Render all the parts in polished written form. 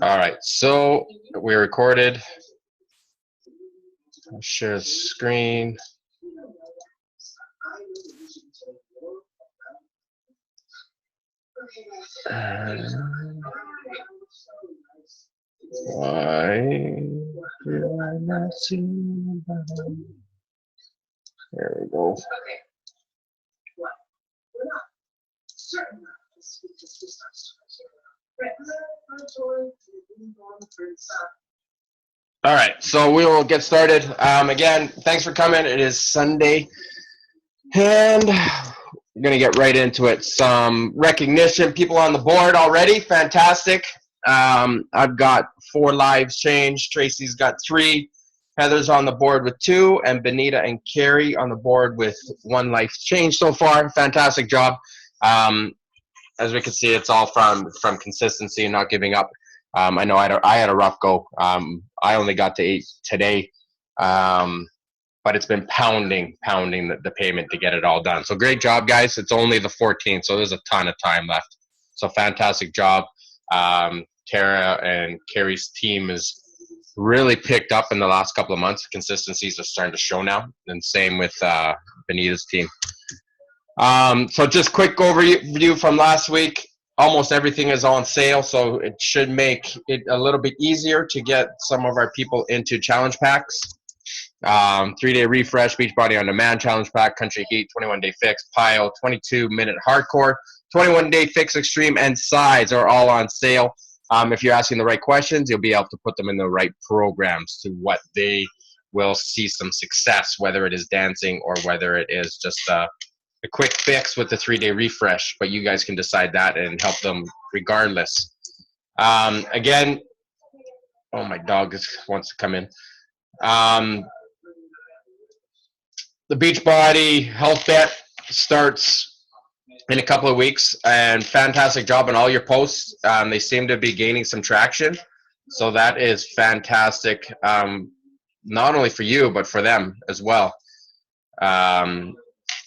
All right, so we recorded. I'll share the screen. Why do I not see that? There we go. All right, so we will get started. Again, thanks for coming. It is Sunday, and we're going to get right into it. Some recognition, people on the board already, fantastic. I've got 4 lives changed. Tracy's got 3. Heather's on the board with 2, and Benita and Carrie on the board with 1 life change so far. Fantastic job. As we can see, it's all from consistency and not giving up. I know I had a rough go. I only got to 8 today, but it's been pounding the payment to get it all done. So great job, guys. It's only the 14th, so there's a ton of time left. So fantastic job. Tara and Carrie's team is really picked up in the last couple of months. Consistencies are starting to show now, and same with Benita's team. So just quick overview from last week. Almost everything is on sale, so it should make it a little bit easier to get some of our people into challenge packs. 3-day refresh, Beachbody on Demand challenge pack, Country Heat, 21-day fix, Pile, 22-minute hardcore, 21-day fix extreme, and sides are all on sale. If you're asking the right questions, you'll be able to put them in the right programs to what they will see some success, whether it is dancing or whether it is just a quick fix with the 3-day refresh, but you guys can decide that and help them regardless. Again, oh, my dog wants to come in. The Beachbody Health Bet starts in a couple of weeks, and fantastic job on all your posts. They seem to be gaining some traction, so that is fantastic, not only for you, but for them as well.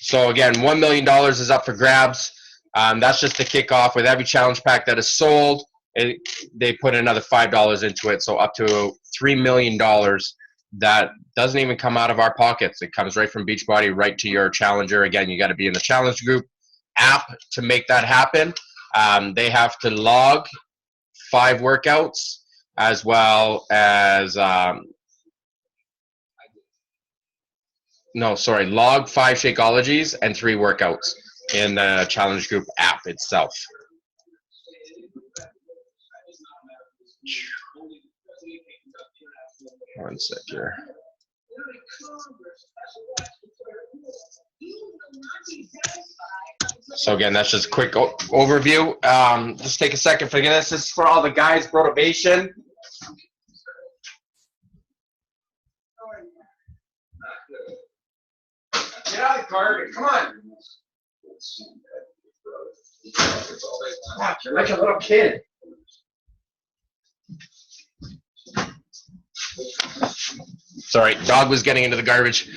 So again, $1 million is up for grabs. That's just to kick off. With every challenge pack that is sold, they put another $5 into it, so up to $3 million. That doesn't even come out of our pockets. It comes right from Beachbody right to your challenger. Again, you got to be in the challenge group app to make that happen. They have to log 5 workouts as well as log 5 Shakeologies and 3 workouts in the challenge group app itself. One sec here. So again, that's just a quick overview. Just take a second for this. This is for all the guys' motivation. Get out of the car. Come on. You're like a little kid. Sorry, dog was getting into the garbage.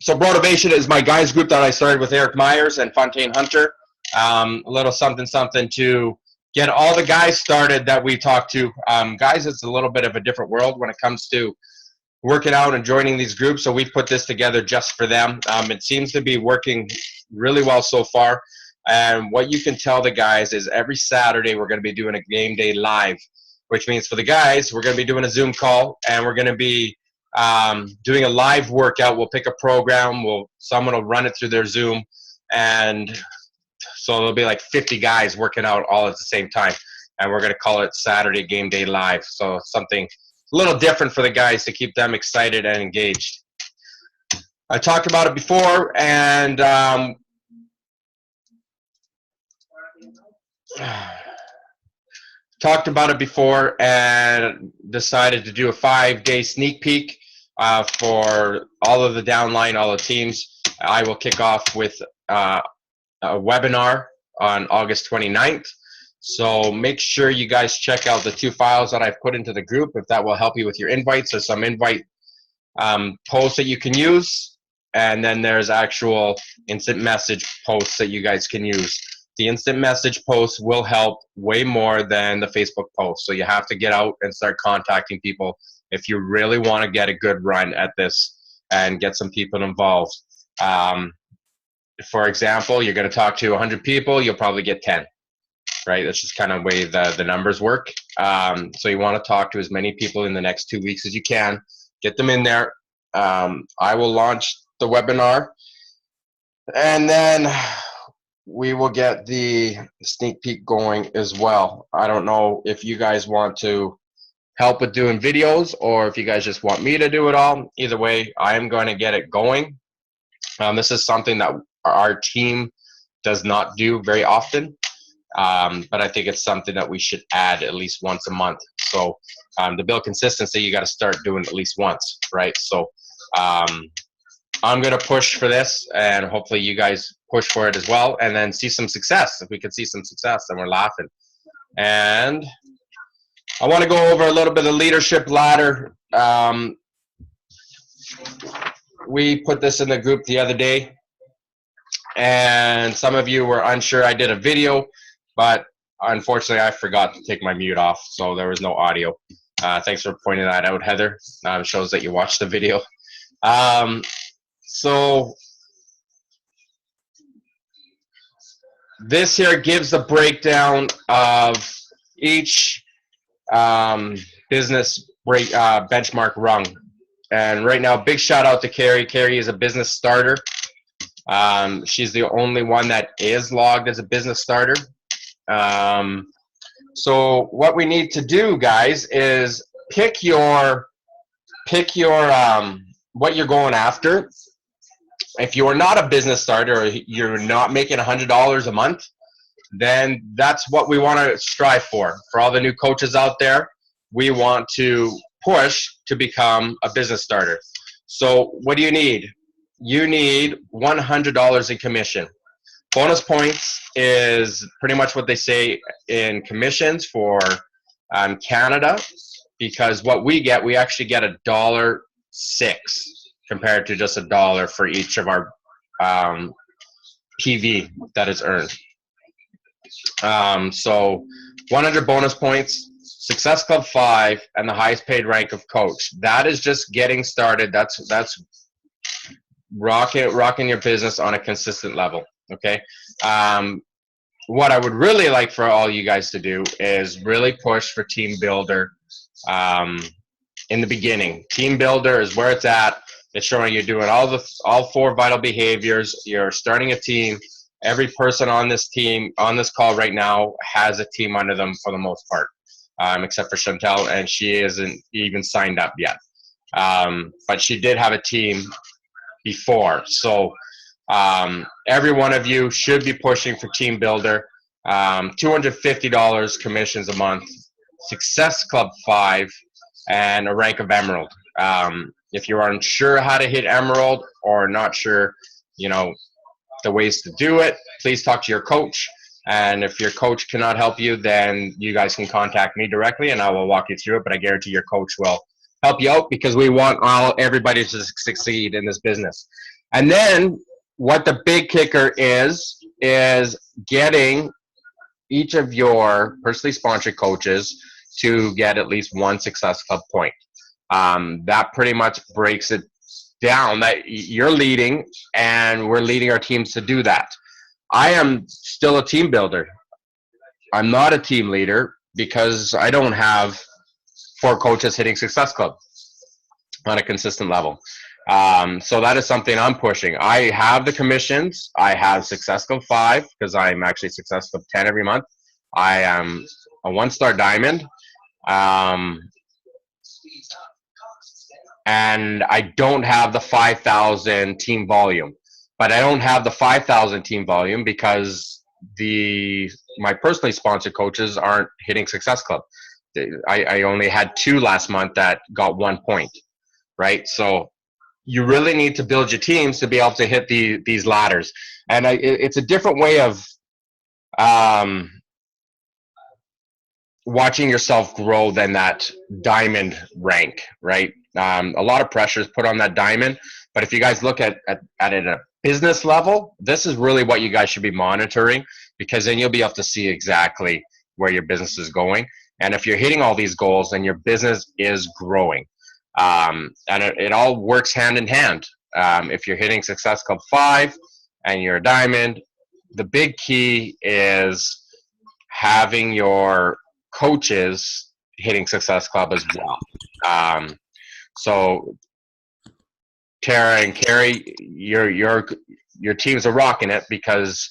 So Motivation is my guys group that I started with Eric Myers and Fontaine Hunter. A little something to get all the guys started that we talked to. Guys, it's a little bit of a different world when it comes to working out and joining these groups, so we've put this together just for them. It seems to be working really well so far, and what you can tell the guys is every Saturday we're going to be doing a game day live, which means for the guys we're going to be doing a Zoom call, and we're going to be doing a live workout. We'll pick a program, someone will run it through their Zoom, and so there'll be like 50 guys working out all at the same time, and we're going to call it Saturday Game Day Live. So something a little different for the guys to keep them excited and engaged. I talked about it before, and decided to do a 5-day sneak peek for all of the downline, all the teams. I will kick off with a webinar on August 29th. So make sure you guys check out the 2 files that I've put into the group, if that will help you with your invites. There's some invite posts that you can use, and then there's actual instant message posts that you guys can use. the instant message posts will help way more than the Facebook posts. So you have to get out and start contacting people if you really want to get a good run at this and get some people involved. For example, you're going to talk to 100 people, you'll probably get 10, right? That's just kind of the way the numbers work. So you want to talk to as many people in the next 2 weeks as you can. Get them in there. I will launch the webinar, and then we will get the sneak peek going as well. I don't know if you guys want to help with doing videos or if you guys just want me to do it all. Either way, I am going to get it going. This is something that our team does not do very often, but I think it's something that we should add at least once a month. So to build consistency, you got to start doing it at least once, right? So I'm going to push for this, and hopefully you guys push for it as well, and then see some success. If we can see some success, then we're laughing. And I want to go over a little bit of leadership ladder. We put this in the group the other day, and some of you were unsure. I did a video, but unfortunately I forgot to take my mute off, so there was no audio. Thanks for pointing that out, Heather. It shows that you watched the video. So this here gives the breakdown of each business benchmark rung. And right now, big shout out to Carrie. Carrie is a business starter. She's the only one that is logged as a business starter. So what we need to do, guys, is pick your what you're going after. If you are not a business starter or you're not making $100 a month, then that's what we want to strive for. For all the new coaches out there, we want to push to become a business starter. So what do you need? You need $100 in commission. Bonus points is pretty much what they say in commissions for Canada, because what we get, we actually get $1.06 compared to just $1 for each of our PV that is earned. So 100 bonus points, Success Club 5, and the highest paid rank of coach. That is just getting started. That's rocking your business on a consistent level. Okay. What I would really like for all you guys to do is really push for Team Builder in the beginning. Team Builder is where it's at. It's showing you're doing all 4 vital behaviors. You're starting a team. Every person on this team, on this call right now, has a team under them for the most part, except for Chantel, and she isn't even signed up yet. But she did have a team before. So every one of you should be pushing for Team Builder. $250 commissions a month, Success Club 5, and a rank of Emerald. If you're unsure how to hit Emerald or not sure, the ways to do it, please talk to your coach. And if your coach cannot help you, then you guys can contact me directly and I will walk you through it. But I guarantee your coach will help you out, because we want everybody to succeed in this business. And then what the big kicker is getting each of your personally sponsored coaches to get at least 1 Success Club point. That pretty much breaks it down that you're leading, and we're leading our teams to do that. I am still a team builder. I'm not a team leader because I don't have 4 coaches hitting Success Club on a consistent level. So that is something I'm pushing. I have the commissions. I have Success Club 5 because I'm actually Success Club 10 every month. I am a 1-star diamond. And I don't have the 5,000 team volume. But I don't have the 5,000 team volume because my personally sponsored coaches aren't hitting Success Club. I only had 2 last month that got 1 point, right? So you really need to build your teams to be able to hit these ladders. And it's a different way of watching yourself grow than that diamond rank, right? A lot of pressure is put on that diamond, But if you guys look at it at a business level, this is really what you guys should be monitoring, because then you'll be able to see exactly where your business is going. And if you're hitting all these goals, then your business is growing. And it all works hand in hand. If you're hitting Success Club 5 and you're a diamond, the big key is having your coaches hitting Success Club as well. So Tara and Carrie, your teams are rocking it, because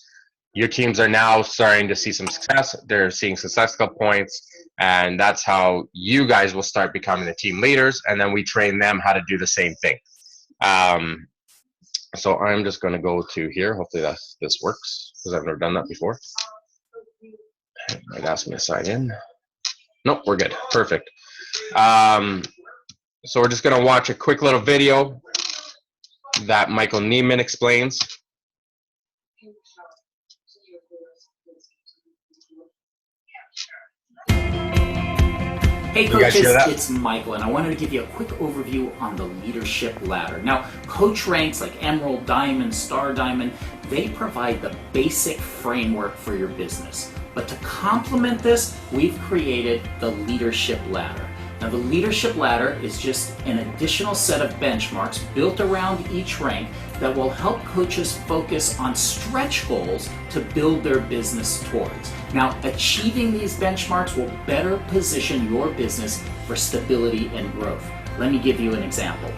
your teams are now starting to see some success. They're seeing Success Club points, and that's how you guys will start becoming the team leaders, and then we train them how to do the same thing. So I'm just going to go to here. Hopefully this works, because I've never done that before. It might ask me to sign in. Nope, we're good. Perfect. So we're just going to watch a quick little video that Michael Neiman explains. Hey coaches, it's Michael, and I wanted to give you a quick overview on the leadership ladder. Now, coach ranks like Emerald, Diamond, Star Diamond, they provide the basic framework for your business. But to complement this, we've created the leadership ladder. Now, the leadership ladder is just an additional set of benchmarks built around each rank that will help coaches focus on stretch goals to build their business towards. Now, achieving these benchmarks will better position your business for stability and growth. Let me give you an example.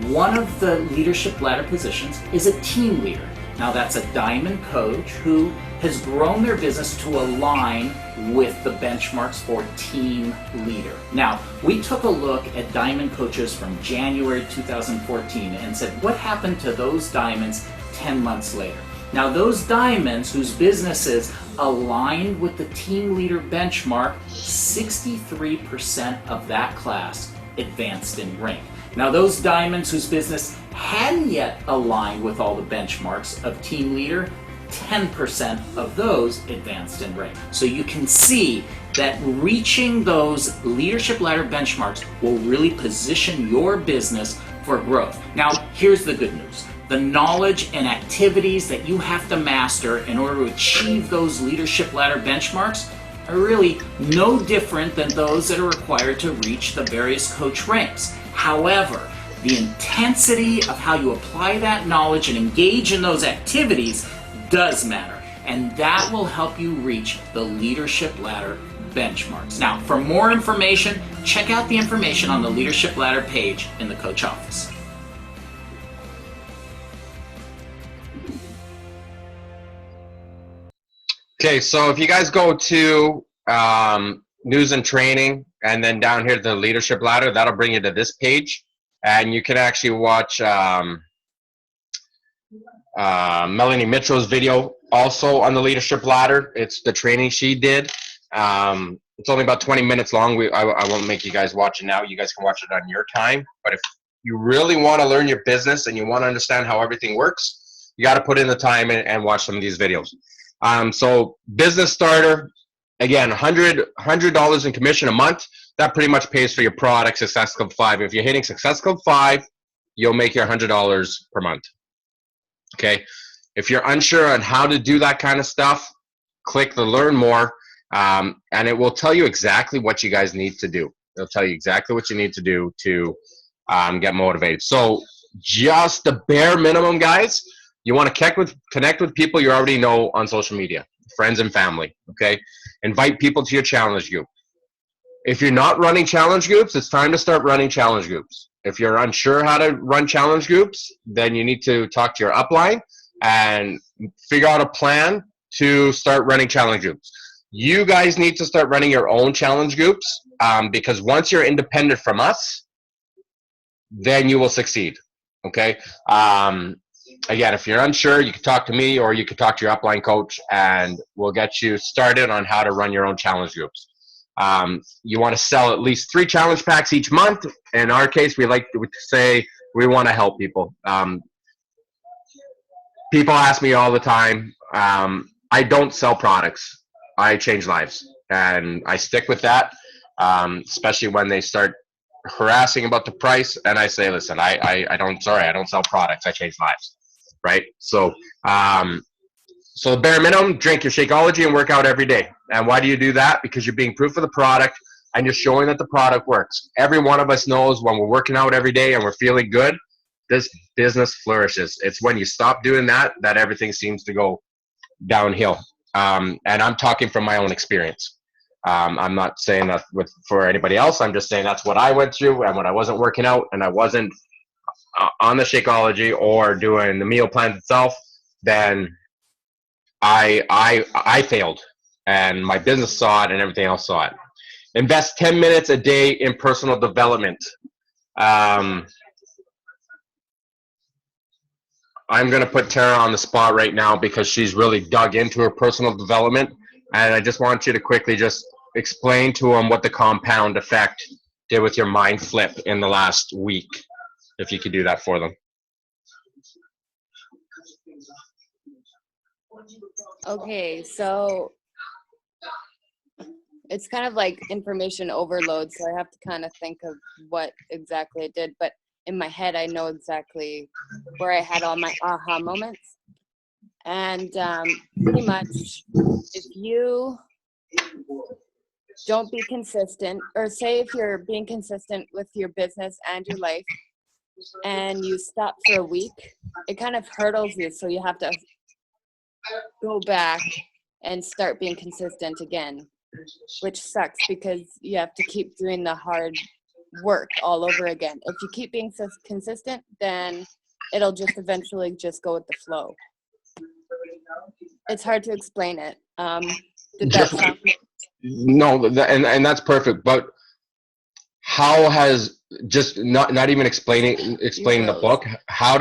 One of the leadership ladder positions is a team leader. Now, that's a diamond coach who has grown their business to align with the benchmarks for team leader. Now, we took a look at diamond coaches from January 2014 and said, what happened to those diamonds 10 months later? Now, those diamonds whose businesses aligned with the team leader benchmark, 63% of that class advanced in rank. Now, those diamonds whose business hadn't yet aligned with all the benchmarks of team leader, 10% of those advanced in rank. So you can see that reaching those leadership ladder benchmarks will really position your business for growth. Now, here's the good news. The knowledge and activities that you have to master in order to achieve those leadership ladder benchmarks are really no different than those that are required to reach the various coach ranks. However, the intensity of how you apply that knowledge and engage in those activities does matter, and that will help you reach the leadership ladder benchmarks. Now, for more information, check out the information on the leadership ladder page in the coach office. Okay, so if you guys go to news and training, and then down here the leadership ladder, that'll bring you to this page, and you can actually watch Melanie Mitchell's video also on the leadership ladder. It's the training she did. It's only about 20 minutes long. I won't make you guys watch it now. You guys can watch it on your time. But if you really want to learn your business and you want to understand how everything works, you got to put in the time and watch some of these videos. So business starter, again, $100 in commission a month. That pretty much pays for your product, Success Club 5. If you're hitting Success Club 5, you'll make your $100 per month. Okay, if you're unsure on how to do that kind of stuff, click the learn more, and it will tell you exactly what you guys need to do. It'll tell you exactly what you need to do to get motivated. So just the bare minimum, guys, you want to connect with people you already know on social media, friends and family, okay? Invite people to your challenge group. If you're not running challenge groups, it's time to start running challenge groups. If you're unsure how to run challenge groups, then you need to talk to your upline and figure out a plan to start running challenge groups. You guys need to start running your own challenge groups, because once you're independent from us, then you will succeed, okay? Again, if you're unsure, you can talk to me or you can talk to your upline coach, and we'll get you started on how to run your own challenge groups. You want to sell at least 3 challenge packs each month. In our case, we like to say we want to help people. People ask me all the time, I don't sell products. I change lives, and I stick with that, especially when they start harassing about the price, and I say, listen, I don't sell products, I change lives, right? So so the bare minimum, drink your Shakeology and work out every day. And why do you do that? Because you're being proof of the product and you're showing that the product works. Every one of us knows when we're working out every day and we're feeling good, this business flourishes. It's when you stop doing that that everything seems to go downhill. And I'm talking from my own experience. I'm not saying that for anybody else. I'm just saying that's what I went through. And when I wasn't working out and I wasn't on the Shakeology or doing the meal plans itself, then I failed, and my business saw it and everything else saw it. Invest 10 minutes a day in personal development. I'm going to put Tara on the spot right now because she's really dug into her personal development, and I just want you to quickly just explain to them what the compound effect did with your mind flip in the last week, if you could do that for them. Okay, so it's kind of like information overload, so I have to kind of think of what exactly it did, but in my head I know exactly where I had all my aha moments. And pretty much, if you don't be consistent, or say if you're being consistent with your business and your life and you stop for a week, it kind of hurdles you, so you have to go back and start being consistent again, which sucks because you have to keep doing the hard work all over again. If you keep being consistent, then it'll just eventually just go with the flow. It's hard to explain it. Did that sound? No, and that's perfect. But how has just not even explaining the book? How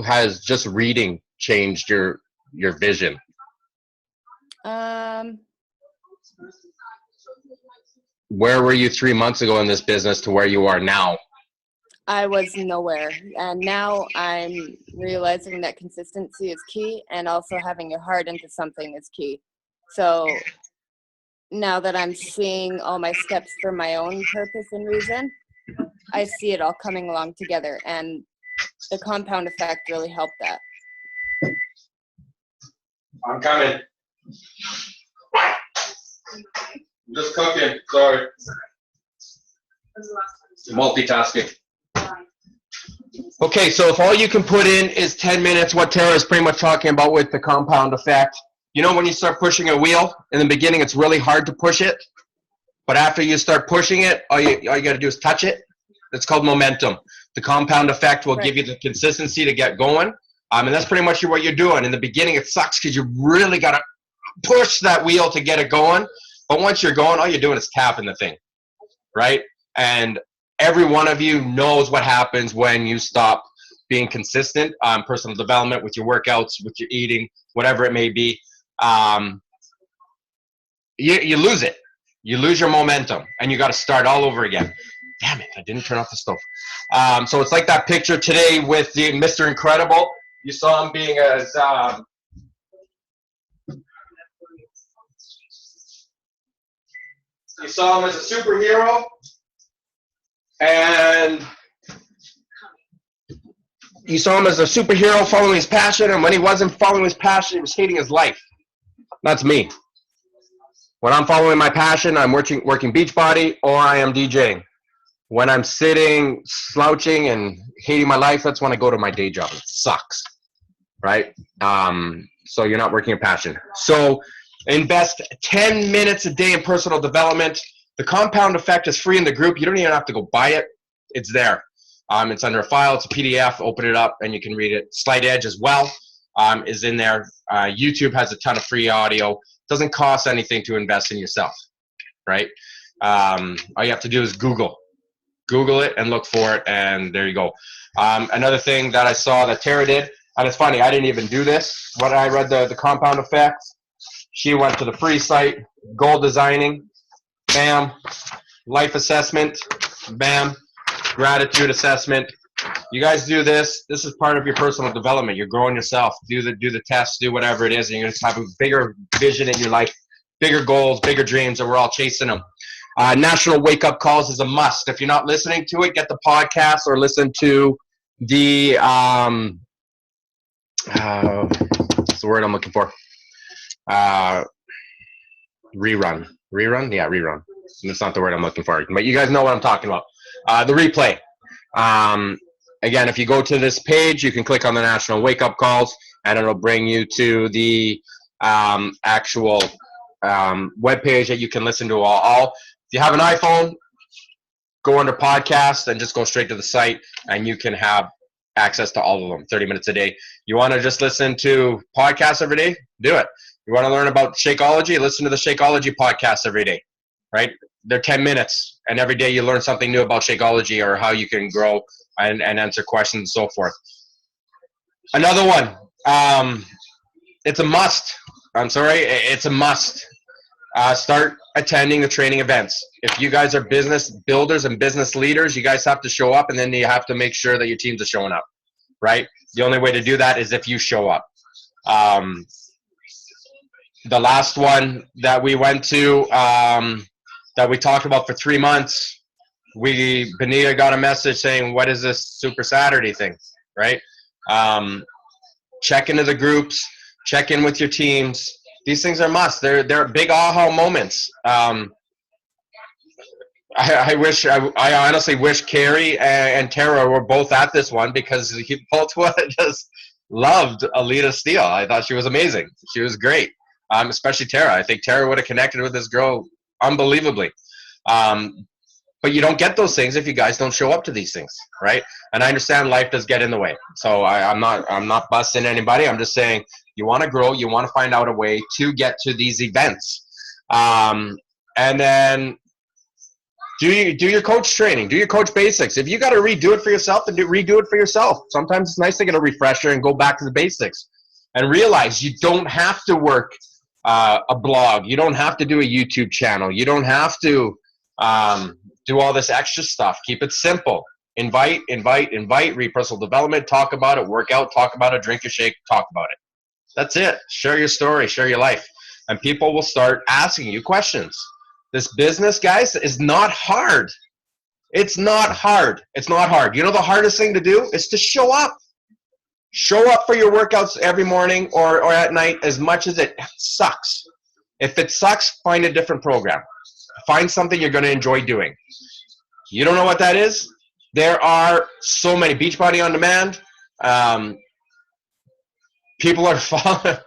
has just reading changed your vision? Where were you 3 months ago in this business to where you are now? I was nowhere, and now I'm realizing that consistency is key, and also having your heart into something is key. So now that I'm seeing all my steps for my own purpose and reason, I see it all coming along together, and the compound effect really helped that. I'm coming. I'm just cooking. Sorry. Multitasking. Okay, so if all you can put in is 10 minutes, what Tara is pretty much talking about with the compound effect. You know, when you start pushing a wheel, in the beginning it's really hard to push it. But after you start pushing it, all you got to do is touch it. It's called momentum. The compound effect will give you the consistency to get going. And that's pretty much what you're doing. In the beginning, it sucks because you really got to push that wheel to get it going. But once you're going, all you're doing is tapping the thing, right? And every one of you knows what happens when you stop being consistent on personal development, with your workouts, with your eating, whatever it may be. You lose it. You lose your momentum, and you got to start all over again. Damn it, I didn't turn off the stove. So it's like that picture today with the Mr. Incredible. You saw him being as you saw him as a superhero, and you saw him as a superhero following his passion, and when he wasn't following his passion, he was hating his life. That's me. When I'm following my passion, I'm working Beachbody, or I am DJing. When I'm sitting, slouching, and hating my life, that's when I go to my day job. It sucks, right? So you're not working your passion. So invest 10 minutes a day in personal development. The compound effect is free in the group. You don't even have to go buy it. It's there. It's under a file. It's a PDF. Open it up, and you can read it. Slight Edge as well is in there. YouTube has a ton of free audio. It doesn't cost anything to invest in yourself, right? All you have to do is Google it and look for it, and there you go. Another thing that I saw that Tara did, and it's funny, I didn't even do this. When I read the compound effect, she went to the free site, goal designing, bam, life assessment, bam, gratitude assessment. You guys do this. This is part of your personal development. You're growing yourself. Do the tests, do whatever it is, and you're going to have a bigger vision in your life, bigger goals, bigger dreams, and we're all chasing them. National Wake Up Calls is a must. If you're not listening to it, get the podcast or listen to the what's the word I'm looking for? Rerun. Rerun? Yeah, rerun. That's not the word I'm looking for, but you guys know what I'm talking about. The replay. Again, if you go to this page, you can click on the National Wake Up Calls, and it'll bring you to the actual web page that you can listen to all. If you have an iPhone, go under podcast and just go straight to the site, and you can have access to all of them, 30 minutes a day. You want to just listen to podcasts every day? Do it. You want to learn about Shakeology? Listen to the Shakeology podcast every day, right? They're 10 minutes, and every day you learn something new about Shakeology or how you can grow and answer questions and so forth. Another one, it's a must. I'm sorry, it's a must. Start attending the training events. If you guys are business builders and business leaders, you guys have to show up, and then you have to make sure that your teams are showing up, right? The only way to do that is if you show up. The last one that we went to, that we talked about for 3 months, Benita got a message saying, what is this Super Saturday thing, right? Check into the groups, check in with your teams. These things are must. They're big aha moments. I honestly wish Carrie and Tara were both at this one, because both just loved Alita Steele. I thought she was amazing. She was great, especially Tara. I think Tara would have connected with this girl unbelievably. But you don't get those things if you guys don't show up to these things, right? And I understand life does get in the way. So I'm not busting anybody. I'm just saying, you want to grow, you want to find out a way to get to these events. And then do your coach training, do your coach basics. If you got to redo it for yourself, then redo it for yourself. Sometimes it's nice to get a refresher and go back to the basics and realize you don't have to work a blog. You don't have to do a YouTube channel. You don't have to do all this extra stuff. Keep it simple. Invite, read personal development, talk about it, work out, talk about it, drink your shake, talk about it. That's it. Share your story, share your life. And people will start asking you questions. This business, guys, is not hard. It's not hard. It's not hard. You know the hardest thing to do is to show up. Show up for your workouts every morning or at night, as much as it sucks. If it sucks, find a different program. Find something you're going to enjoy doing. You don't know what that is? There are so many. Beachbody On Demand. People are following.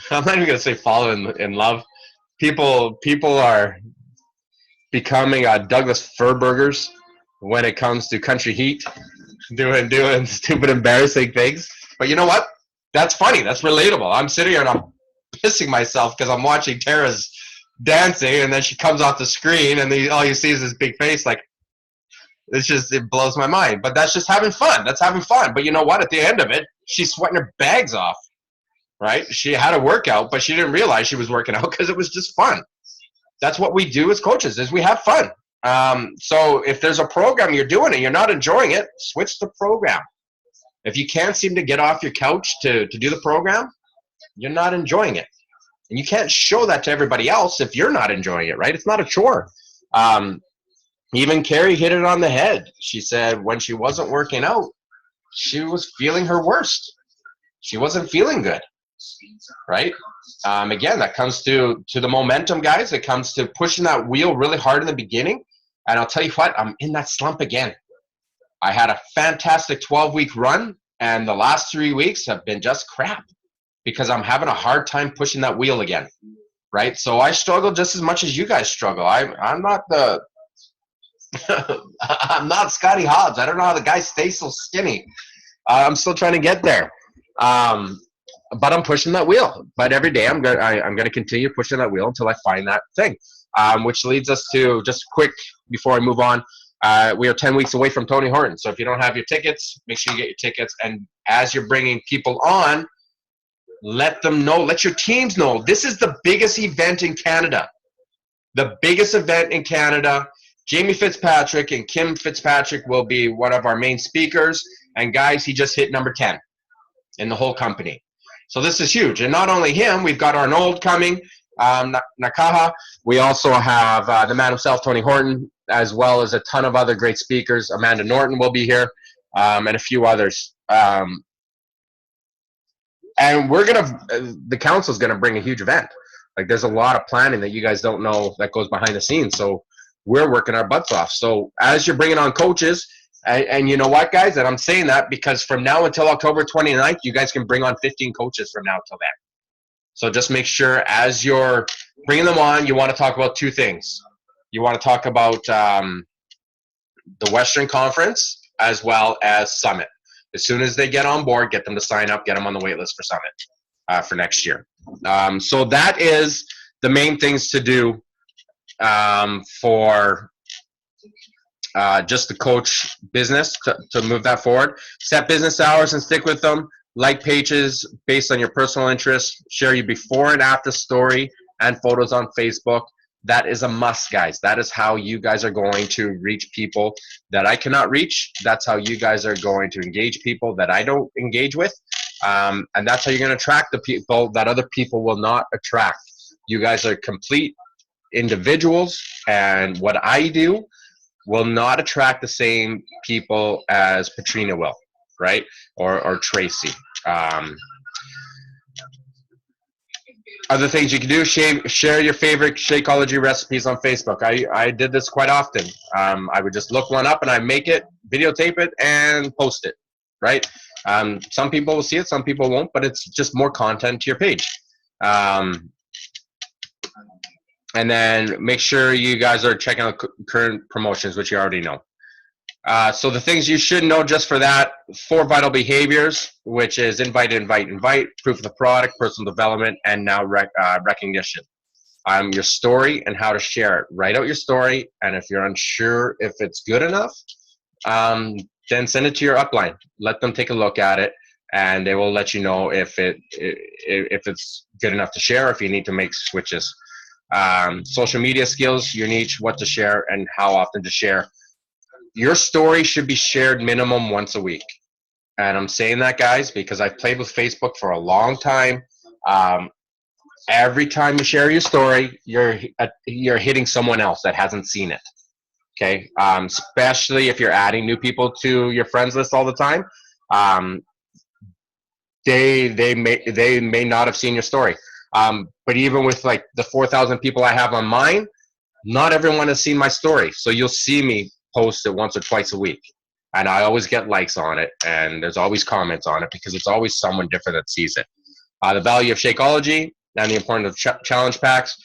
I'm not even going to say follow in love. People are becoming Douglas Furburgers when it comes to country heat, doing stupid, embarrassing things. But you know what? That's funny. That's relatable. I'm sitting here and I'm pissing myself because I'm watching Tara's dancing, and then she comes off the screen, and all you see is this big face. Like, it blows my mind. But that's just having fun. That's having fun. But you know what? At the end of it, she's sweating her bags off, right? She had a workout, but she didn't realize she was working out because it was just fun. That's what we do as coaches, is we have fun. So if there's a program you're doing and you're not enjoying it, switch the program. If you can't seem to get off your couch to do the program, you're not enjoying it. And you can't show that to everybody else if you're not enjoying it, right? It's not a chore. Even Carrie hit it on the head. She said when she wasn't working out, she was feeling her worst. She wasn't feeling good, right? Again, that comes to the momentum, guys. It comes to pushing that wheel really hard in the beginning. And I'll tell you what, I'm in that slump again. I had a fantastic 12-week run, and the last 3 weeks have been just crap because I'm having a hard time pushing that wheel again, right? So I struggle just as much as you guys struggle. I'm not I'm not Scotty Hobbs. I don't know how the guy stays so skinny. I'm still trying to get there. But I'm pushing that wheel. But every day I'm gonna continue pushing that wheel until I find that thing. Which leads us to, just quick before I move on, we are 10 weeks away from Tony Horton. So if you don't have your tickets, make sure you get your tickets. And as you're bringing people on, let them know, let your teams know. This is the biggest event in Canada. The biggest event in Canada. Jamie Fitzpatrick and Kim Fitzpatrick will be one of our main speakers. And guys, he just hit number 10 in the whole company. So this is huge. And not only him, we've got Arnold coming. Nakaha. We also have the man himself, Tony Horton, as well as a ton of other great speakers. Amanda Norton will be here, and a few others. And the council's gonna bring a huge event. Like, there's a lot of planning that you guys don't know that goes behind the scenes. So we're working our butts off. So as you're bringing on coaches, and you know what, guys, and I'm saying that because from now until October 29th, you guys can bring on 15 coaches from now till then. So just make sure as you're bringing them on, you want to talk about two things. You want to talk about the Western Conference as well as Summit. As soon as they get on board, get them to sign up, get them on the wait list for Summit for next year. So that is the main things to do for just the coach business to move that forward. Set business hours and stick with them. Like pages based on your personal interests. Share your before and after story and photos on Facebook. That is a must, guys. That is how you guys are going to reach people that I cannot reach. That's how you guys are going to engage people that I don't engage with. And that's how you're going to attract the people that other people will not attract. You guys are complete individuals, and what I do will not attract the same people as Patrina will, right? Or Tracy. Other things you can do, share your favorite Shakeology recipes on Facebook. I did this quite often. I would just look one up and I make it, videotape it, and post it, right? Some people will see it, some people won't, but it's just more content to your page. And then make sure you guys are checking out current promotions, which you already know. So the things you should know just for that: 4 vital behaviors, which is invite, proof of the product, personal development, and now recognition. Your story and how to share it. Write out your story, and if you're unsure if it's good enough, then send it to your upline. Let them take a look at it, and they will let you know if it's good enough to share, if you need to make switches. Social media skills, your niche, what to share, and how often to share. Your story should be shared minimum once a week. And I'm saying that, guys, because I've played with Facebook for a long time. Every time you share your story, you're hitting someone else that hasn't seen it. Okay, especially if you're adding new people to your friends list all the time. They may not have seen your story. But even with like the 4,000 people I have on mine, not everyone has seen my story. So you'll see me post it once or twice a week. And I always get likes on it, and there's always comments on it because it's always someone different that sees it. The value of Shakeology and the importance of challenge packs.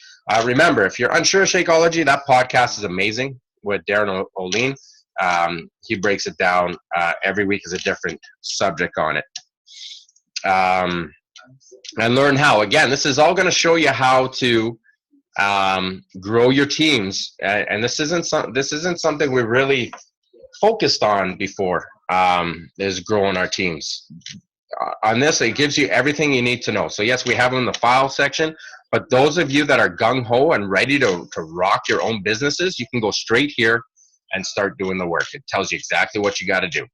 Remember, if you're unsure of Shakeology, that podcast is amazing with Darren O'Lean. He breaks it down every week is a different subject on it. And learn how. Again, this is all going to show you how to grow your teams, and this isn't something we really focused on before. Is growing our teams. On this, it gives you everything you need to know. So yes, we have them in the file section, but those of you that are gung-ho and ready to rock your own businesses, you can go straight here and start doing the work. It tells you exactly what you got to do.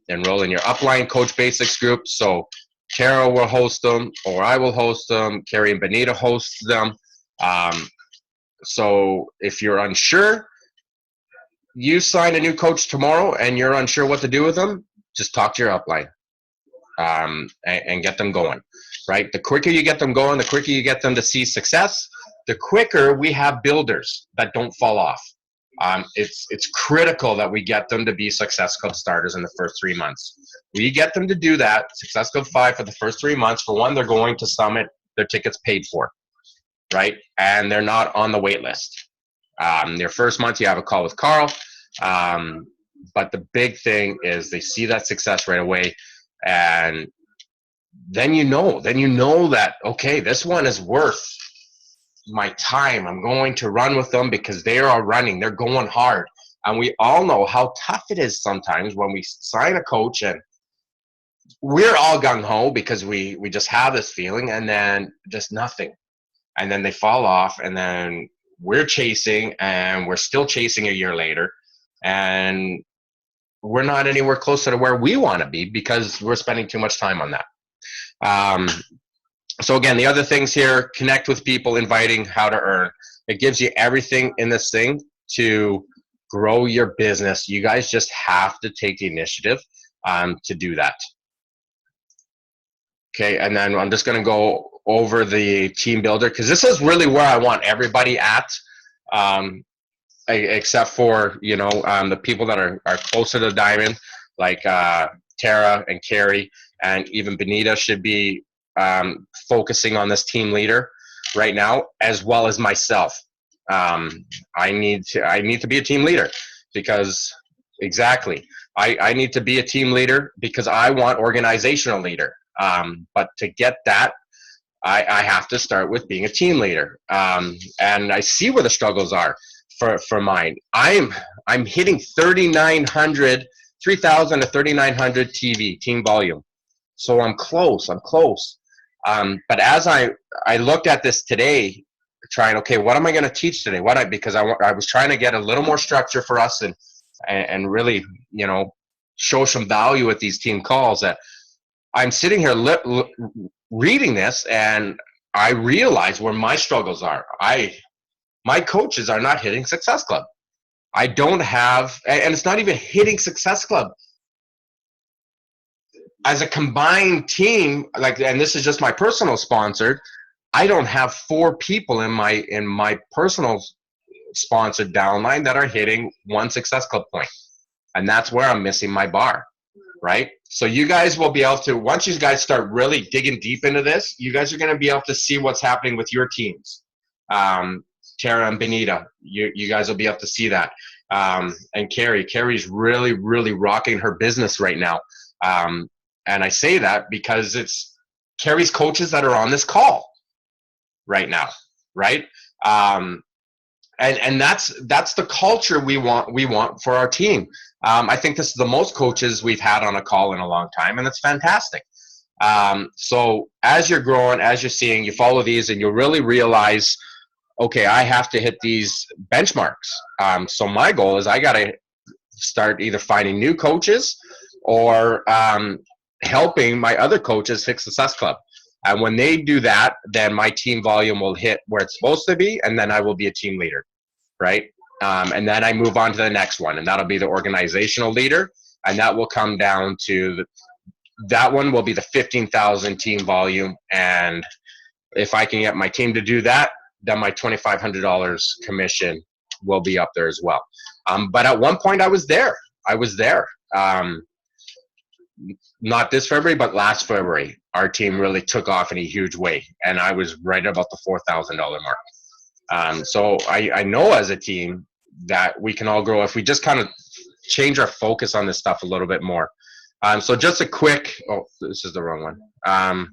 Enroll in your upline Coach Basics group. So Carol will host them, or I will host them. Carrie and Benita host them. So if you're unsure, you sign a new coach tomorrow and you're unsure what to do with them, just talk to your upline and get them going, right? The quicker you get them going, the quicker you get them to see success, the quicker we have builders that don't fall off. It's critical that we get them to be Success Club starters in the first 3 months. We get them to do that, Success Club 5 for the first 3 months. For one, they're going to Summit, their tickets paid for, right? And they're not on the wait list. Your first month, you have a call with Carl. But the big thing is they see that success right away. And then you know that, okay, this one is worth my time. I'm going to run with them because they are running. They're going hard. And we all know how tough it is sometimes when we sign a coach and we're all gung-ho because we just have this feeling and then just nothing. And then they fall off and then we're chasing and we're still chasing a year later. And we're not anywhere closer to where we want to be because we're spending too much time on that. So again, the other things here, connect with people, inviting, how to earn. It gives you everything in this thing to grow your business. You guys just have to take the initiative to do that. Okay, and then I'm just going to go over the team builder, because this is really where I want everybody at, except for, you know, the people that are closer to Diamond, like Tara and Carrie, and even Benita should be focusing on this team leader right now, as well as myself. I need to be a team leader, because exactly, I need to be a team leader because I want organizational leader. But to get that, I have to start with being a team leader. And I see where the struggles are for mine. I'm hitting 3,000 to 3,900 TV team volume. So I'm close. But as I looked at this today, trying, okay, what am I going to teach today? Because I was trying to get a little more structure for us and really, you know, show some value at these team calls. That I'm sitting here reading this, and I realize where my struggles are. My coaches are not hitting Success Club. I don't have, and it's not even hitting Success Club. As a combined team, like, and this is just my personal sponsored, I don't have 4 people in my personal sponsored downline that are hitting 1 Success Club point. And that's where I'm missing my bar, right? So you guys will be able to, once you guys start really digging deep into this, you guys are going to be able to see what's happening with your teams. Tara and Benita, you guys will be able to see that. And Carrie's really, really rocking her business right now. And I say that because it's Carrie's coaches that are on this call right now, right? And that's the culture we want for our team. I think this is the most coaches we've had on a call in a long time, and it's fantastic. So as you're growing, as you're seeing, you follow these, and you'll really realize, okay, I have to hit these benchmarks. So my goal is I got to start either finding new coaches or helping my other coaches hit Success Club. And when they do that, then my team volume will hit where it's supposed to be, and then I will be a team leader, right? And then I move on to the next one, and that'll be the organizational leader, and that will come down to that one will be the 15,000 team volume. And if I can get my team to do that, then my $2,500 commission will be up there as well. But at one point I was there. Not this February, but last February, our team really took off in a huge way, and I was right about the $4,000 mark. So I know as a team that we can all grow if we just kind of change our focus on this stuff a little bit more. So just a quick, this is the wrong one.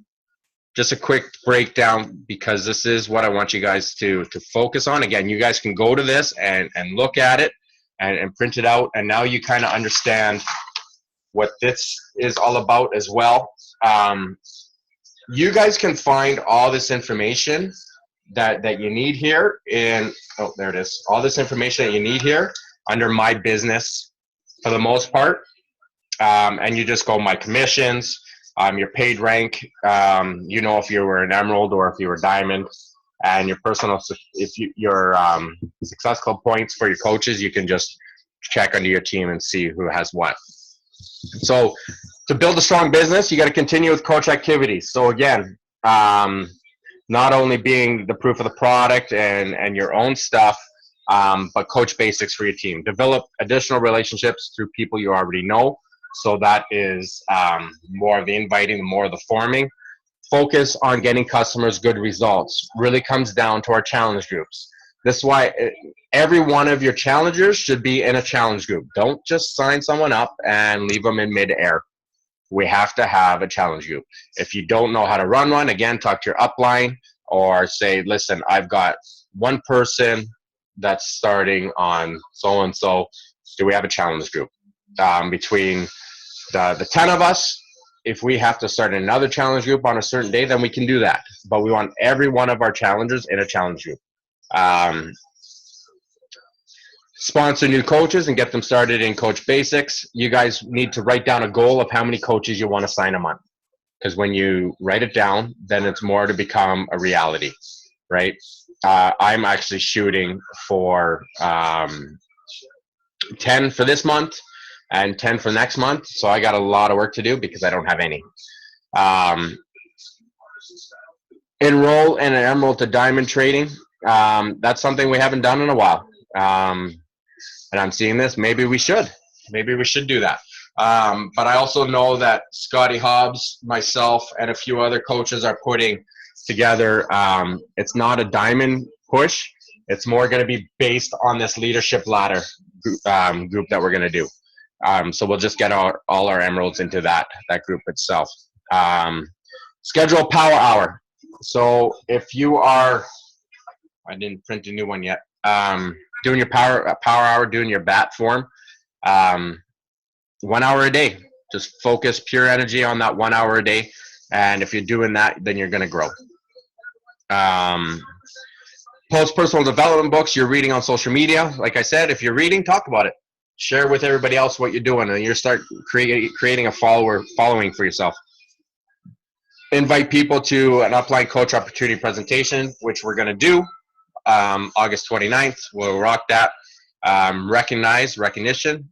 Just a quick breakdown, because this is what I want you guys to focus on. Again, you guys can go to this and look at it and print it out, and now you kind of understand what this is all about as well. You guys can find all this information that you need here in, there it is. All this information that you need here under My Business for the most part. And you just go My Commissions, your paid rank, you know, if you were an Emerald or if you were Diamond, and your personal, your Success Club points for your coaches, you can just check under your team and see who has what. So to build a strong business, you got to continue with coach activities. So again, not only being the proof of the product and your own stuff, but coach basics for your team. Develop additional relationships through people you already know. So that is more of the inviting, more of the forming. Focus on getting customers good results. Really comes down to our challenge groups. This is why every one of your challengers should be in a challenge group. Don't just sign someone up and leave them in midair. We have to have a challenge group. If you don't know how to run one, again, talk to your upline or say, listen, I've got one person that's starting on so-and-so. Do we have a challenge group? Between the 10 of us, if we have to start another challenge group on a certain day, then we can do that. But we want every one of our challengers in a challenge group. Sponsor new coaches and get them started in coach basics. You guys need to write down a goal of how many coaches you want to sign a month. because when you write it down, then it's more to become a reality, right? I'm actually shooting for 10 for this month and 10 for next month. So I got a lot of work to do because I don't have any. Enroll in an Emerald to Diamond trading. That's something we haven't done in a while. And I'm seeing this. Maybe we should. Maybe we should do that. But I also know that Scotty Hobbs, myself, and a few other coaches are putting together. It's not a diamond push. It's more going to be based on this leadership ladder group that we're going to do. So we'll just get all our emeralds into that group itself. Schedule power hour. So if you are, I didn't print a new one yet, doing your power hour, doing your bat form, 1 hour a day. Just focus pure energy on that 1 hour a day. And if you're doing that, then you're going to grow. Post personal development books you're reading on social media. Like I said, if you're reading, talk about it. Share with everybody else what you're doing, and you start creating a following for yourself. Invite people to an upline coach opportunity presentation, which we're going to do August 29th. We'll rock that. Recognition.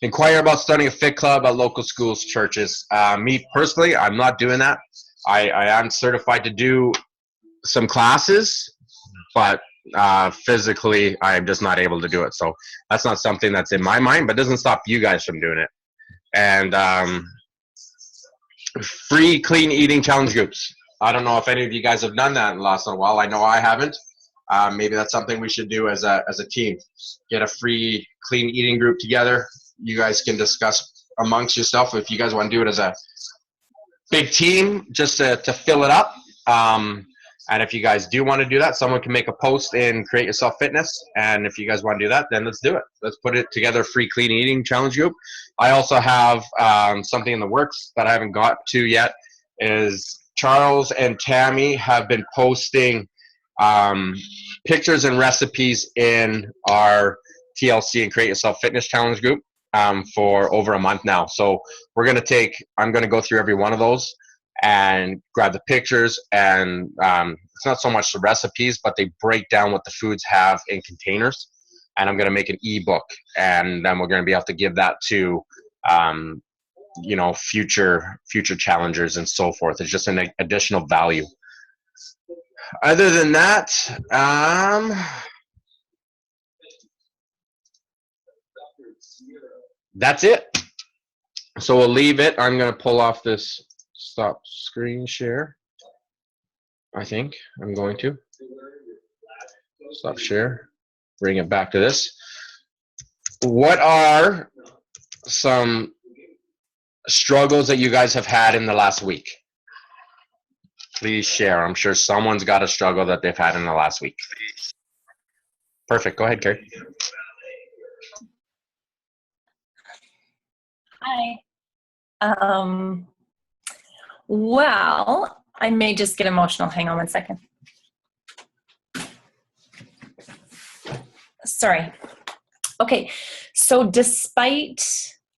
Inquire about starting a fit club at local schools, churches. Me personally, I'm not doing that. I am certified to do some classes, but physically I'm just not able to do it. So that's not something that's in my mind, but doesn't stop you guys from doing it. And free clean eating challenge groups. I don't know if any of you guys have done that in the last little while. I know I haven't. Maybe that's something we should do as a team. Get a free clean eating group together. You guys can discuss amongst yourself if you guys want to do it as a big team, just to fill it up. And if you guys do want to do that, someone can make a post in Create Yourself Fitness. And if you guys want to do that, then let's do it. Let's put it together, free clean eating challenge group. I also have something in the works that I haven't got to yet. Is Charles and Tammy have been posting pictures and recipes in our TLC and Create Yourself Fitness challenge group for over a month now. So I'm going to go through every one of those and grab the pictures, and it's not so much the recipes, but they break down what the foods have in containers, and I'm going to make an ebook, and then we're going to be able to give that to future challengers and so forth. It's just an additional value. Other than that, that's it. So we'll leave it. I'm going to pull off this stop screen share. I think I'm going to stop share, bring it back to this. What are some struggles that you guys have had in the last week? Please share. I'm sure someone's got a struggle that they've had in the last week. Perfect. Go ahead, Carrie. Hi. Well, I may just get emotional. Hang on one second. Sorry. Okay. So despite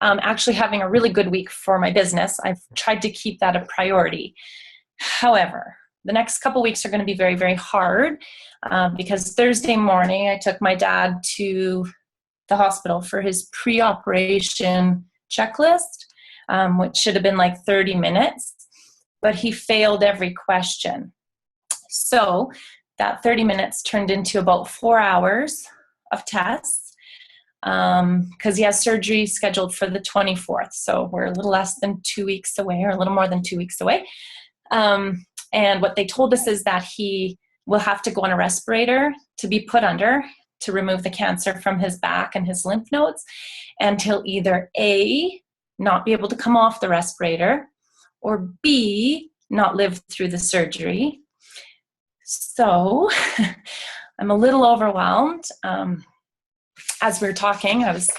actually having a really good week for my business, I've tried to keep that a priority. However, the next couple weeks are going to be very, very hard because Thursday morning I took my dad to the hospital for his pre-operation checklist, which should have been like 30 minutes, but he failed every question. So that 30 minutes turned into about 4 hours of tests because he has surgery scheduled for the 24th. So we're a little less than 2 weeks away, or a little more than 2 weeks away. And what they told us is that he will have to go on a respirator to be put under to remove the cancer from his back and his lymph nodes. And he'll either A, not be able to come off the respirator, or B, not live through the surgery. So I'm a little overwhelmed. As we were talking, I was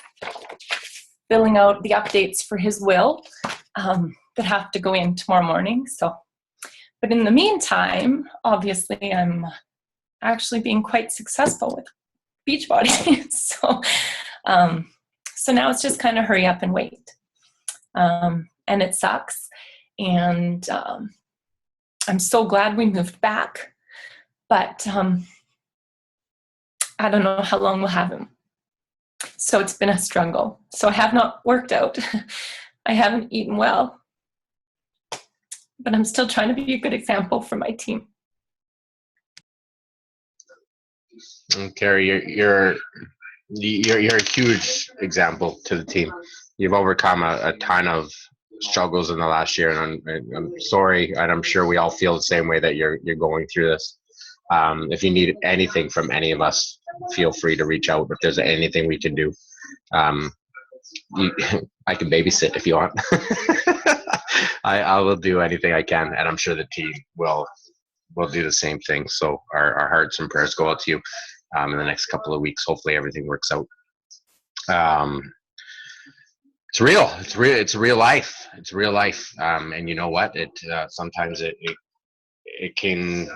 filling out the updates for his will that have to go in tomorrow morning. But in the meantime, obviously, I'm actually being quite successful with Beachbody. So now it's just kind of hurry up and wait. And it sucks And I'm so glad we moved back, but I don't know how long we'll have him. So it's been a struggle. So I have not worked out. I haven't eaten well, but I'm still trying to be a good example for my team. And Carrie, you're a huge example to the team. You've overcome a ton of struggles in the last year, and I'm sorry, and I'm sure we all feel the same way that you're going through this. If you need anything from any of us, feel free to reach out. If there's anything we can do, I can babysit if you want. I will do anything I can, and I'm sure the team will do the same thing. So our hearts and prayers go out to you in the next couple of weeks. Hopefully everything works out. It's real. It's real life. It's real life. And you know what? Sometimes it can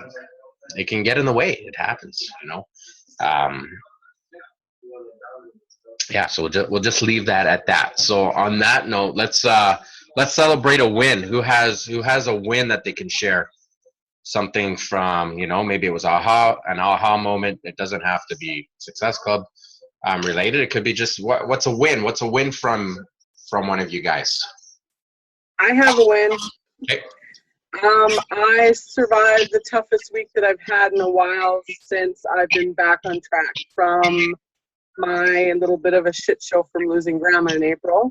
get in the way. It happens, you know. Yeah. So we'll just leave that at that. So on that note, let's celebrate a win. Who has a win that they can share? Something from, you know, maybe it was an aha moment. It doesn't have to be Success Club related. It could be just what's a win? What's a win from one of you guys? I have a win. Okay. I survived the toughest week that I've had in a while since I've been back on track from my little bit of a shit show from losing grandma in April.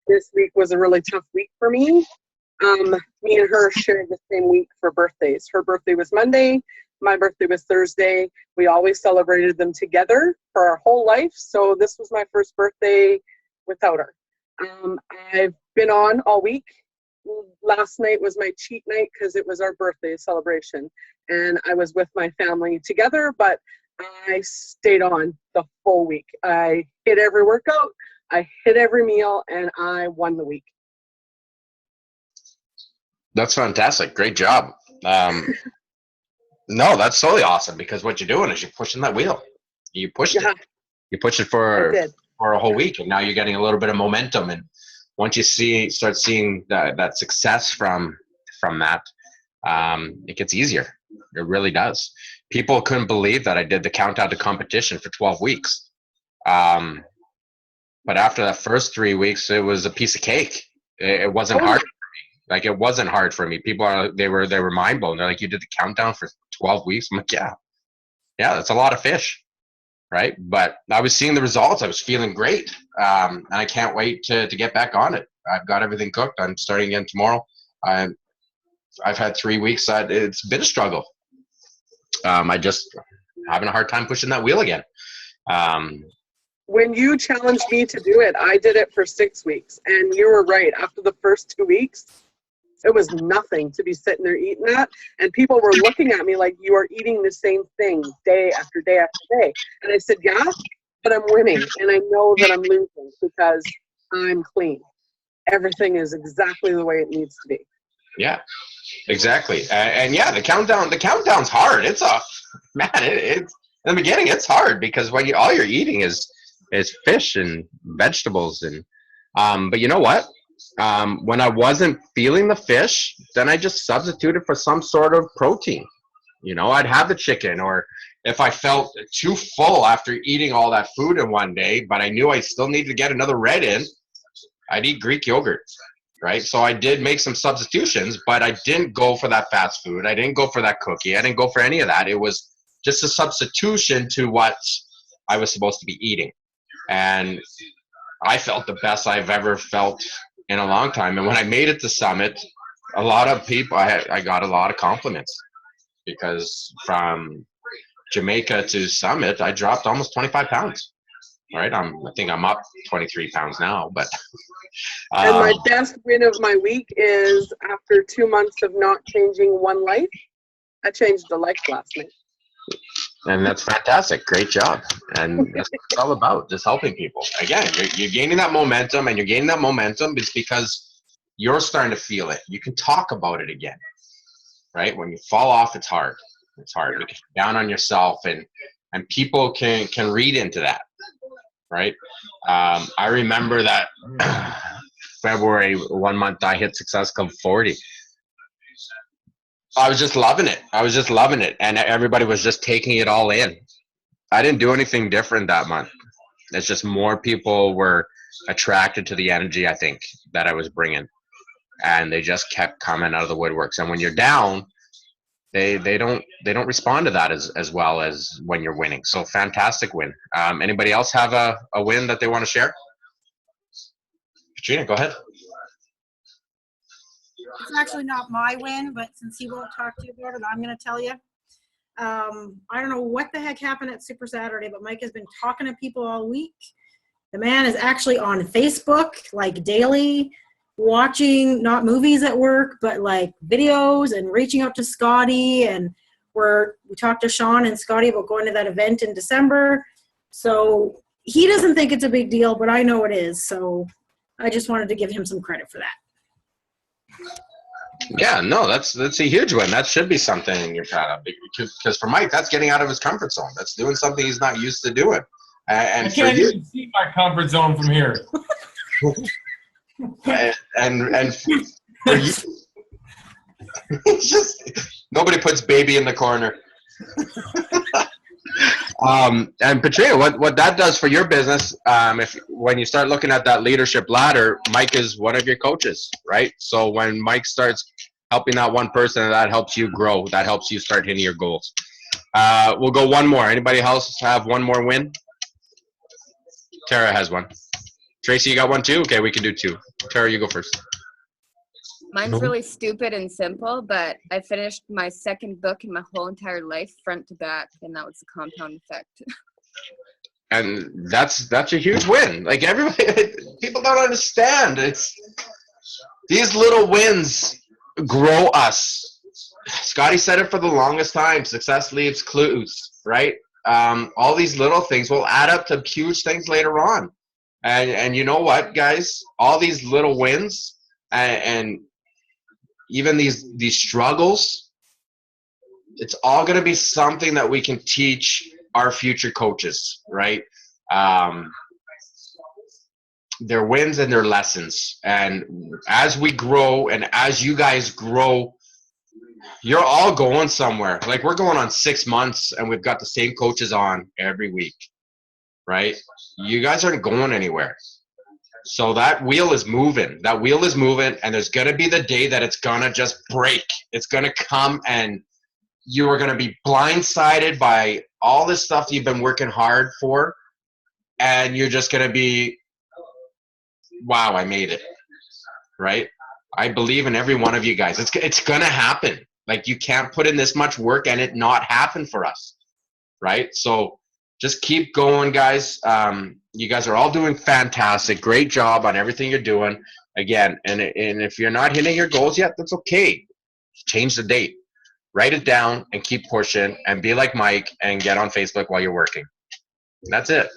This week was a really tough week for me. Me and her shared the same week for birthdays. Her birthday was Monday. My birthday was Thursday. We always celebrated them together for our whole life. So this was my first birthday without her. I've been on all week. Last night was my cheat night because it was our birthday celebration. And I was with my family together, but I stayed on the full week. I hit every workout. I hit every meal, and I won the week. That's fantastic. Great job. No, that's totally awesome, because what you're doing is you're pushing that wheel. You pushed it. You pushed it for a whole week, and now you're getting a little bit of momentum. And once you start seeing that success from that, it gets easier. It really does. People couldn't believe that I did the countdown to competition for 12 weeks. But after that first 3 weeks, it was a piece of cake. It wasn't hard. Like, it wasn't hard for me. People they were mind blown. They're like, you did the countdown for 12 weeks? I'm like, yeah, that's a lot of fish, right? But I was seeing the results. I was feeling great. And I can't wait to get back on it. I've got everything cooked. I'm starting again tomorrow. I've had 3 weeks. It's been a struggle. I just having a hard time pushing that wheel again. When you challenged me to do it, I did it for 6 weeks. And you were right. After the first 2 weeks, it was nothing to be sitting there eating that. And people were looking at me like, you are eating the same thing day after day after day. And I said, yeah, but I'm winning. And I know that I'm losing because I'm clean. Everything is exactly the way it needs to be. Yeah, exactly. And yeah, the countdown's hard. It's in the beginning, it's hard because when all you're eating is fish and vegetables. And but you know what? When I wasn't feeling the fish, then I just substituted for some sort of protein. You know, I'd have the chicken, or if I felt too full after eating all that food in one day, but I knew I still needed to get another red in, I'd eat Greek yogurt, right? So I did make some substitutions, but I didn't go for that fast food. I didn't go for that cookie. I didn't go for any of that. It was just a substitution to what I was supposed to be eating. And I felt the best I've ever felt in a long time. And when I made it to Summit, a lot of people, I got a lot of compliments, because from Jamaica to Summit, I dropped almost 25 pounds. Right? I think I'm up 23 pounds now, but. And my best win of my week is after 2 months of not changing one life, I changed a life last night. And that's fantastic. Great job. And that's what it's all about, just helping people. Again, you're gaining that momentum, and you're gaining that momentum is because you're starting to feel it. You can talk about it again, right? When you fall off, it's hard. It's hard. You get down on yourself, and people can read into that, right? I remember that February 1 month I hit Success Club 40. I was just loving it. And everybody was just taking it all in. I didn't do anything different that month. It's just more people were attracted to the energy, I think, that I was bringing. And they just kept coming out of the woodworks. And when you're down, they don't respond to that as well as when you're winning. So fantastic win. Anybody else have a win that they want to share? Katrina, go ahead. It's actually not my win, but since he won't talk to you about it, I'm going to tell you. I don't know what the heck happened at Super Saturday, but Mike has been talking to people all week. The man is actually on Facebook, like daily, watching not movies at work, but like videos and reaching out to Scotty. And we talked to Sean and Scotty about going to that event in December. So he doesn't think it's a big deal, but I know it is. So I just wanted to give him some credit for that. Yeah, no, that's a huge win. That should be something you're proud of, because for Mike, that's getting out of his comfort zone. That's doing something he's not used to doing. And I can't even see my comfort zone from here. and for you, it's just nobody puts baby in the corner. And Patricia, what that does for your business, when you start looking at that leadership ladder, Mike is one of your coaches, right? So when Mike starts helping that one person, that helps you grow. That helps you start hitting your goals. We'll go one more. Anybody else have one more win? Tara has one. Tracy, you got one too? Okay, we can do two. Tara, you go first. Mine's really stupid and simple, but I finished my second book in my whole entire life, front to back, and that was the Compound Effect. And that's a huge win. Like everybody, people don't understand. It's these little wins grow us. Scotty said it for the longest time. Success leaves clues, right? All these little things will add up to huge things later on. And you know what, guys? All these little wins and even these struggles, it's all going to be something that we can teach our future coaches, right? Their wins and their lessons. And as we grow and as you guys grow, you're all going somewhere. Like we're going on 6 months and we've got the same coaches on every week, right? You guys aren't going anywhere. So that wheel is moving. And there's going to be the day that it's going to just break. It's going to come and you are going to be blindsided by all this stuff you've been working hard for. And you're just going to be, wow, I made it, right? I believe in every one of you guys. It's going to happen. Like you can't put in this much work and it not happen for us, right? So just keep going, guys. You guys are all doing fantastic. Great job on everything you're doing. Again, and if you're not hitting your goals yet, that's okay. Change the date. Write it down and keep pushing and be like Mike and get on Facebook while you're working. That's it.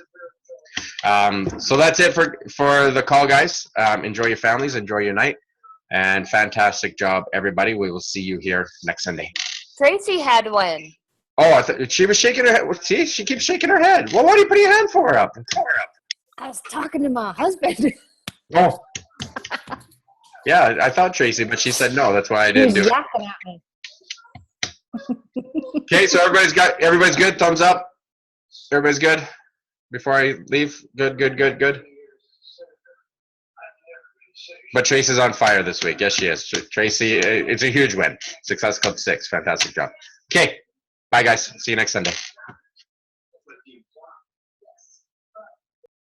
So that's it for the call, guys. Enjoy your families. Enjoy your night. And fantastic job, everybody. We will see you here next Sunday. Tracy had one. Oh, I thought she was shaking her head. See, she keeps shaking her head. Well, why do you put your hand for her up? I was talking to my husband. Oh. Yeah, I thought Tracy, but she said no. That's why I didn't do it. Yapping at me. Okay, so everybody's good. Thumbs up. Everybody's good. Before I leave, good. But Tracy's on fire this week. Yes, she is. Tracy, it's a huge win. Success Club 6. Fantastic job. Okay. Bye, guys. See you next Sunday.